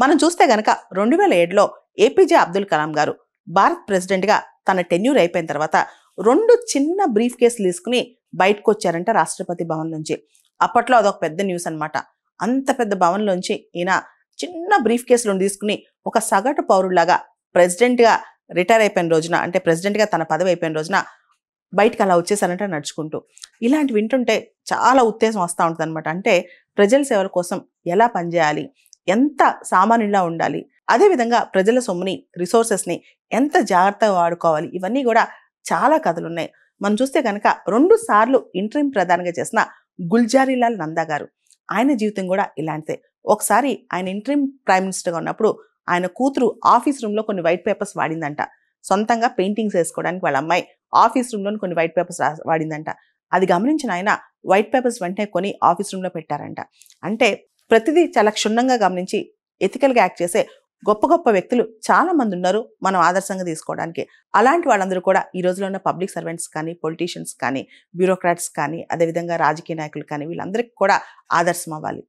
మనం చూస్తే గనక 2007లో ఏపీజే అబ్దుల్ కలాం గారు భారత్ ప్రెసిడెంట్గా తన టెన్యూర్ అయిపోయిన తర్వాత 2 చిన్న బ్రీఫ్ కేసులు తీసుకుని బయటకు వచ్చారంట రాష్ట్రపతి భవన్ నుంచి. అప్పట్లో అదొక పెద్ద న్యూస్ అనమాట. అంత పెద్ద భవన్లోంచి ఈయన చిన్న బ్రీఫ్ కేసులను తీసుకుని ఒక సగటు పౌరుడిలాగా ప్రెసిడెంట్గా రిటైర్ అయిపోయిన రోజున, అంటే ప్రెసిడెంట్గా తన పదవి అయిపోయిన రోజున బయటకు అలా వచ్చేసారంటే నడుచుకుంటూ. ఇలాంటి వింటుంటే చాలా ఉత్తేజం వస్తూ ఉంటుంది అనమాట. అంటే ప్రజల సేవల కోసం ఎలా పనిచేయాలి, ఎంత సామాన్యులా ఉండాలి, అదేవిధంగా ప్రజల సొమ్ముని, రిసోర్సెస్ని ఎంత జాగ్రత్తగా వాడుకోవాలి, ఇవన్నీ కూడా చాలా కథలు ఉన్నాయి. మనం చూస్తే కనుక 2 సార్లు ఇంటరిం ప్రధానిగా చేసిన గుల్జారీలాల్ నందా గారు, ఆయన జీవితం కూడా ఇలాంటిదే. ఒకసారి ఆయన ఇంటరిం ప్రైమ్ మినిస్టర్గా ఉన్నప్పుడు ఆయన కూతురు ఆఫీస్ రూమ్లో కొన్ని వైట్ పేపర్స్ వాడిందంట. సొంతంగా పెయింటింగ్స్ వేసుకోవడానికి వాళ్ళ అమ్మాయి ఆఫీస్ రూమ్లో కొన్ని వైట్ పేపర్స్ వాడిందంట. అది గమనించిన ఆయన వైట్ పేపర్స్ వెంటనే కొని ఆఫీస్ రూమ్లో పెట్టారంట. అంటే ప్రతిదీ చాలా క్షుణ్ణంగా గమనించి ఎథికల్గా యాక్ట్ చేసే గొప్ప గొప్ప వ్యక్తులు చాలా మంది ఉన్నారు మనం ఆదర్శంగా తీసుకోవడానికి. అలాంటి వాళ్ళందరూ కూడా ఈ రోజులో ఉన్న పబ్లిక్ సర్వెంట్స్ కానీ, పొలిటీషియన్స్ కానీ, బ్యూరోక్రాట్స్ కానీ, అదేవిధంగా రాజకీయ నాయకులు కానీ, వీళ్ళందరికీ కూడా ఆదర్శం అవ్వాలి.